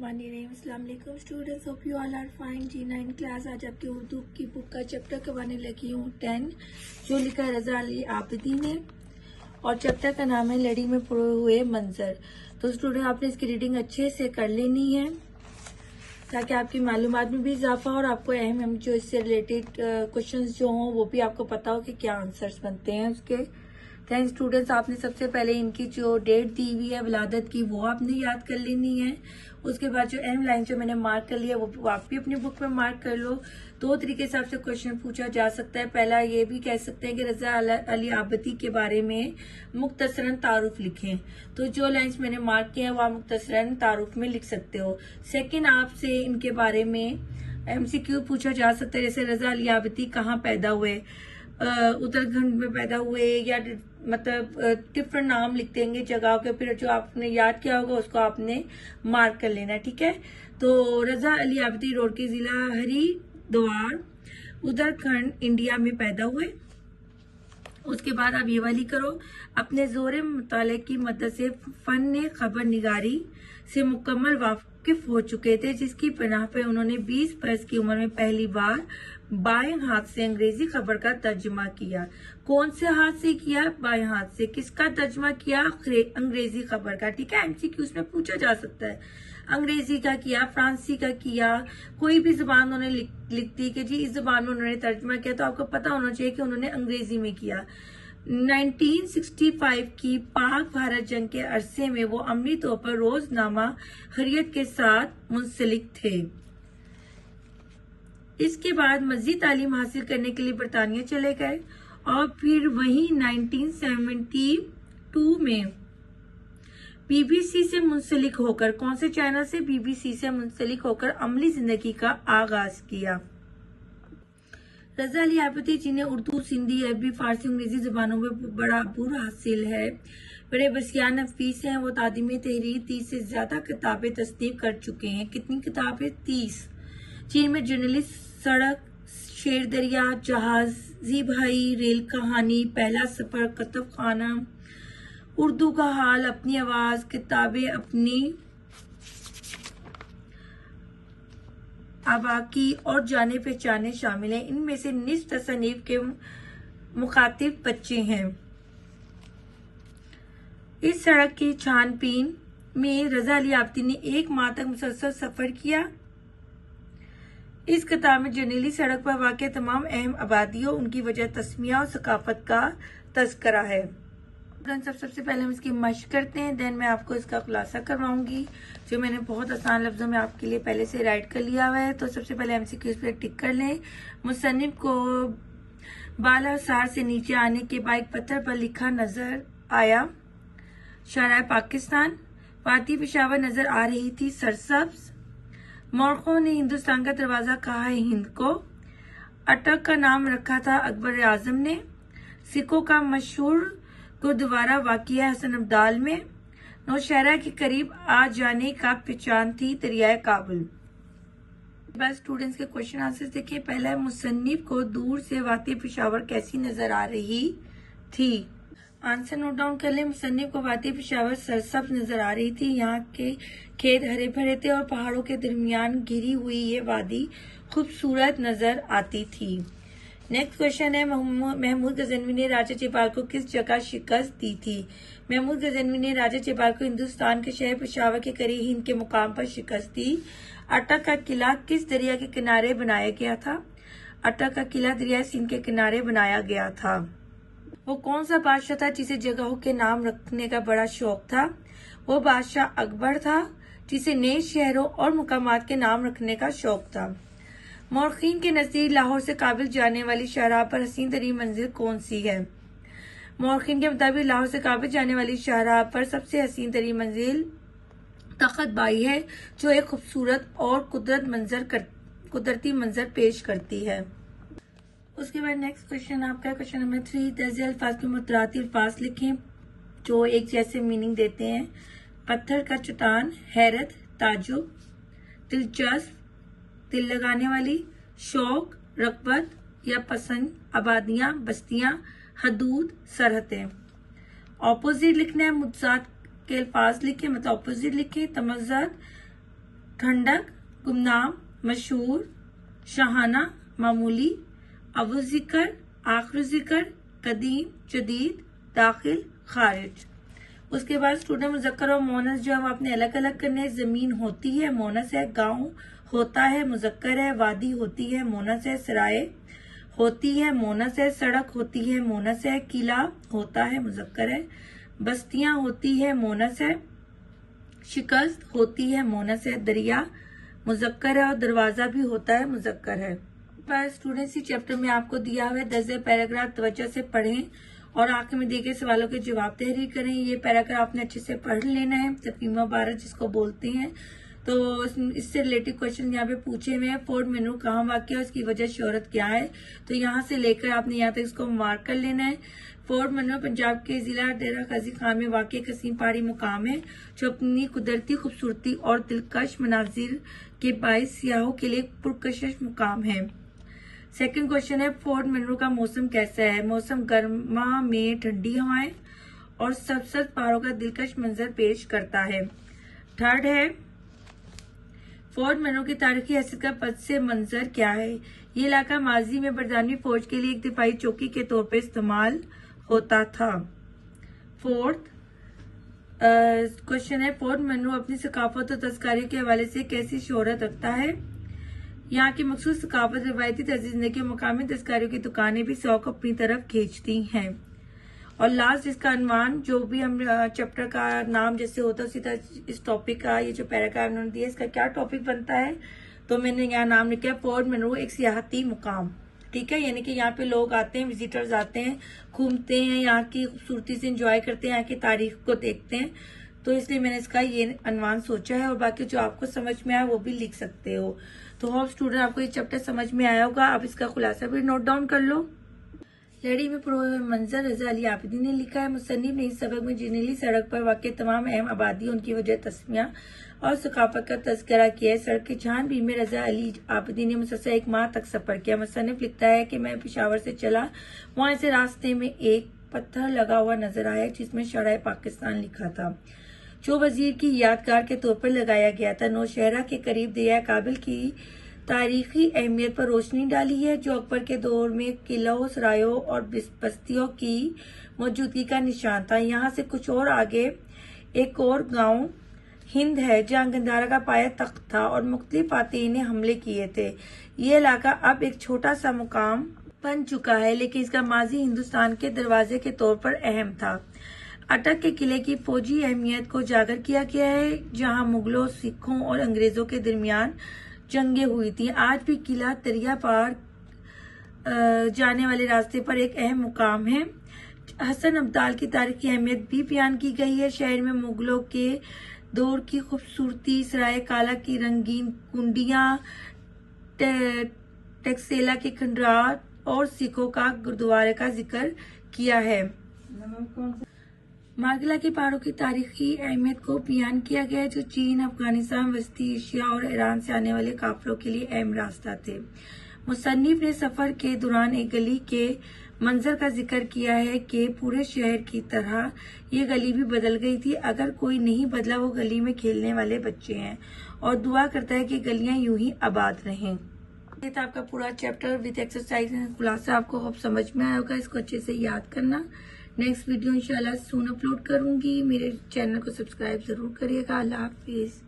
अस्सलाम वालेकुम students, hope you all are fine. G9 class आज आपके उर्दू की बुक का चैप्टर करवाने लगी हूँ 10, जो लिखा है रजा अली आबिदी ने, और चैप्टर का नाम है लड़ी में पुरे हुए मंजर। तो स्टूडेंट आपने इसकी रीडिंग अच्छे से कर लेनी है ताकि आपकी मालूमात में भी इजाफा हो और आपको अहम जो इससे रिलेटेड क्वेश्चंस जो हों वो भी आपको पता हो कि क्या आंसर्स बनते हैं उसके। टेन स्टूडेंट्स, आपने सबसे पहले इनकी जो डेट दी हुई है विलादत की वो आपने याद कर लेनी है। उसके बाद जो अहम लाइन जो मैंने मार्क कर लिया वो आप भी अपनी बुक में मार्क कर लो। दो तरीके से आपसे क्वेश्चन पूछा जा सकता है। पहला ये भी कह सकते हैं कि रजा अली आबिदी के बारे में मुख्तसरन तारुफ लिखें, तो जो लाइन्स मैंने मार्क किए हैं वो आप मुख्तसरन तारुफ में लिख सकते हो। सेकेंड, आपसे इनके बारे में MCQ पूछा जा सकता है, जैसे रजा अली आबिदी कहाँ पैदा हुए, उत्तराखंड में पैदा हुए, या मतलब डिफरेंट नाम लिख देंगे जगह के, फिर जो आपने याद किया होगा उसको आपने मार्क कर लेना है, ठीक है। तो रजा अली आबिदी रोड के जिला हरिद्वार उत्तराखंड इंडिया में पैदा हुए। उसके बाद आप ये वाली करो, अपने जोर मुताले की मदद से फन खबर निगारी से मुकम्मल वाकिफ हो चुके थे, जिसकी पनाह पे उन्होंने 20 वर्ष की उम्र में पहली बार बाएं हाथ से अंग्रेजी खबर का तर्जुमा किया। कौन से हाथ से किया? बाएं हाथ से। किसका तर्जुमा किया? अंग्रेजी खबर का, ठीक है। MCQ में पूछा जा सकता है, अंग्रेजी का किया, फ्रांसी का किया, कोई भी जुबान उन्होंने लिख दी कि जी इस जुबान में उन्होंने तर्जुमा किया, तो आपको पता होना चाहिए कि उन्होंने अंग्रेजी में किया। 1965 की पाक भारत जंग के अरसे में वो अमली तौर पर रोजनामा हरियत के साथ मुंसलिक थे। इसके बाद मजीद तालीम हासिल करने के लिए बरतानिया चले गए और फिर वहीं 1972 में BBC से मुंसलिक होकर, कौन से चैनल से? BBC से मुंसलिक होकर अमली जिंदगी का आगाज किया। रजा अली आबिदी जिन्हें उर्दू, सिंधी, अरबी, फारसी, अंग्रेजी जुबानों में बड़ा अबूर हासिल है, बड़े बसिया नफीस हैं। वो तादीम तहरीर 30 से ज्यादा किताबें तस्नीफ कर चुके हैं। कितनी किताबें? 30। चीन में जर्नलिस्ट, सड़क, शेर दरिया, जहाजी भाई, रेल कहानी, पहला सफर, कतब खाना, उर्दू का हाल, अपनी आवाज, किताबें अपनी आबाकी और जाने पहचाने शामिल हैं। इनमें से निस्फ तसनीफ के मुखातिब बच्चे हैं। इस सड़क की छानबीन में रजा अली आबिदी ने 1 माह तक मुसलसल सफर किया। इस किताब में जर्नली सड़क पर वाक़ तमाम अहम आबादियों, उनकी वजह, तस्मिया और सकाफत का तस्करा है। सबसे पहले हम इसकी मशक करते हैं, देन मैं आपको इसका खुलासा करवाऊंगी, जो मैंने बहुत आसान लफ्जों में आपके लिए पहले से राइट कर लिया हुआ है। तो सबसे पहले MCQ पे टिक कर लें। मुसन्निफ को बालासार से नीचे आने के बाद एक पत्थर पर लिखा नजर आया, शराय पाकिस्तान। वादी पेशावर नजर आ रही थी, सरसब्ज। मोरखों ने हिंदुस्तान का दरवाजा कहा है हिंद को। अटक का नाम रखा था अकबर आजम ने। सिखों का मशहूर गुरुद्वारा वाक़िया है हसन अब्दाल में। नौशहरा के करीब आ जाने का पहचान थी दरियाए काबुल। बस स्टूडेंट्स के क्वेश्चन आंसर देखिए। पहला है, मुसन्निफ को दूर से वादी पेशावर कैसी नजर आ रही थी? आंसर नोट डाउन कर ले। मुसन्निफ को वादी पेशावर सरसब्ज नजर आ रही थी। यहाँ के खेत हरे भरे थे और पहाड़ों के दरमियान घिरी हुई ये वादी खूबसूरत नजर आती थी। नेक्स्ट क्वेश्चन है, महमूद गजनवी ने राजा जयपाल को किस जगह शिकस्त दी थी? महमूद गजनवी ने राजा जयपाल को हिंदुस्तान के शहर पेशावर के करीब हिंद के मुकाम पर शिकस्त दी। अटक का किला किस दरिया के किनारे बनाया गया था? अटक का किला दरिया सिंध के किनारे बनाया गया था। वो कौन सा बादशाह था जिसे जगहों के नाम रखने का बड़ा शौक था? वो बादशाह अकबर था, जिसे नए शहरों और मुकामात के नाम रखने का शौक था। मौरखीन के नजदीक लाहौर से काबिल जाने वाली शाहराह पर हसीन तरीन मंजिल कौन सी है? मौरखीन के मुताबिक लाहौर से काबिल जाने वाली शाहराह पर सबसे हसीन तरीन मंजिल तख्त बाई है, जो एक खूबसूरत और कुदरती मंजर पेश करती है। उसके बाद नेक्स्ट क्वेश्चन आपका क्वेश्चन नंबर 3, दर्जे अल्फाज के मुतराती अल्फाज लिखें जो एक जैसे मीनिंग देते हैं। पत्थर का चट्टान, हैरत, ताजुब, दिलचस्प, दिल लगाने वाली, शौक, रग़बत या पसंद, आबादियां, बस्तियां, हदूद, सरहदें। ऑपोजिट लिखना है, मुतजाद के अल्फाज लिखें, मतलब ऑपोजिट लिखें। तमज़्ज़द, ठंडक, गुमनाम, मशहूर, शाहाना, मामूली, अव्वल जिक्र, आखिर जिक्र, कदीम, जदीद, दाखिल, खारिज। उसके बाद स्टूडेंट मुज़क्कर और मोनस जो है आपने अलग अलग करने। जमीन होती है, मोनस है। गांव होता है, मुज़क्कर है। वादी होती है, मोनस है। सराय होती है, मोनस है। सड़क होती है, मोनस है। किला होता है, मुज़क्कर है। बस्तियां होती है, मोनस है। शिकस्त होती है, मोनस है। दरिया मुज़क्कर है और दरवाजा भी होता है, मुज़क्कर है। पर स्टूडेंट्स इस चैप्टर में आपको दिया हुआ है 10 पैराग्राफ तवज्जो से पढ़ें और आखिर में दिए गए सवालों के जवाब तहरीर करें। ये पैराग्राफ आपने अच्छे से पढ़ लेना है, तफहीम भारत जिसको बोलते हैं। तो इससे रिलेटेड क्वेश्चन यहाँ पे पूछे हुए हैं। फोर्ट मनरू कहाँ वाक़ है, उसकी वजह शोहरत क्या है। तो यहाँ से लेकर आपने यहाँ तक इसको मार्क कर लेना है। फोर्ट मनरू पंजाब के जिला डेरा गाजी खान में वाक़ कसीम पहाड़ी मुकाम है जो अपनी कुदरती खूबसूरती और दिलकश मनाजिर के बाइस सियाहों के लिए पुरकशिश मुकाम है। सेकंड क्वेश्चन है, फोर्ट मनरू का मौसम कैसा है। मौसम गर्मा में ठंडी हवाएं और सबसत पहाड़ों का दिलकश मंजर पेश करता है। थर्ड है, फोर्ट मनरू की तारीखी हैसियत का पद से मंजर क्या है। ये इलाका माजी में बरतानवी फौज के लिए एक दिफाई चौकी के तौर पर इस्तेमाल होता था। फोर्थ क्वेश्चन है, फोर्ट मनरू अपनी सकाफत और दस्तकारी के हवाले से कैसी शोहरत रखता है। यहाँ की मखसूस सकाफत, रवायती तर्ज जिंदगी और मकामी दस्तकारियों की दुकानें भी शौक अपनी तरफ खींचती हैं। और लास्ट इसका अनुमान, जो भी हम चैप्टर का नाम जैसे होता है उसी तरह इस टॉपिक का ये जो पैराग्राफ उन्होंने दिया इसका क्या टॉपिक बनता है, तो मैंने यहाँ नाम लिखा है फोर्ट मनरू एक सियाहती मुकाम। ठीक है, यानी कि यहाँ पे लोग आते हैं, विजिटर्स आते हैं, घूमते हैं, यहाँ की खूबसूरती से एंजॉय करते हैं, यहाँ की तारीख को देखते हैं। तो इसलिए मैंने इसका ये अनुमान सोचा है और बाकी जो आपको समझ में आया वो भी लिख सकते हो। तो होप स्टूडेंट आपको ये चैप्टर समझ में आया होगा। आप इसका खुलासा भी नोट डाउन कर लो। लड़ी में पुरोए मंजर रजा अली आबिदीन ने लिखा है, मुसन्निफ ने इस सबक में जर्नैली सड़क पर वाक़ तमाम अहम आबादी, उनकी वजह, तस्मिया और सकाफत का तज़किरा किया है। सड़क की छानबीन में रजा अली आबिदीन ने मुसलसल 1 माह तक सफर किया। मुसन्निफ लिखता है कि मैं पेशावर से चला, वहां से रास्ते में एक पत्थर लगा हुआ नजर आया जिसमें शराय पाकिस्तान लिखा था, जो वजीर की यादगार के तौर पर लगाया गया था। नौशहरा के करीब दरिया काबिल की तारीखी अहमियत पर रोशनी डाली है, जो अकबर के दौर में किलों, सरायों और बस्तियों की मौजूदगी का निशान था। यहाँ से कुछ और आगे एक और गांव हिंद है जहाँ गंधारा का पाया तख्त था और मुख्तलिफ फातेहीन ने हमले किए थे। ये इलाका अब एक छोटा सा मुकाम बन चुका है, लेकिन इसका माजी हिंदुस्तान के दरवाजे के तौर पर अहम था। अटक के किले की फौजी अहमियत को उजागर किया गया है, जहां मुगलों, सिखों और अंग्रेजों के दरमियान जंगें हुई थी। आज भी किला दरिया पार जाने वाले रास्ते पर एक अहम मुकाम है। हसन अब्दाल की तारीखी अहमियत भी बयान की गई है। शहर में मुगलों के दौर की खूबसूरती, सराय काला की रंगीन कुंडियां, टेक्सेला के खंडरात और सिखों का गुरुद्वारे का जिक्र किया है। मार्गिला के पहाड़ों की तारीखी अहमियत को बयान किया गया है, जो चीन, अफगानिस्तान, वस्ती एशिया और ईरान से आने वाले काफिलों के लिए अहम रास्ता थे। मुसन्निफ ने सफर के दौरान एक गली के मंजर का जिक्र किया है कि पूरे शहर की तरह ये गली भी बदल गई थी। अगर कोई नहीं बदला, वो गली में खेलने वाले बच्चे हैं, और दुआ करता है कि गलियां यूं ही आबाद रहें। ये था आपका पूरा चैप्टर विद एक्सरसाइज एंड खुलासा। आपको अब समझ में आया होगा, इसको अच्छे से याद करना। नेक्स्ट वीडियो इंशाल्लाह सून अपलोड करूंगी। मेरे चैनल को सब्सक्राइब जरूर करिएगा। अल्लाह हाफिज।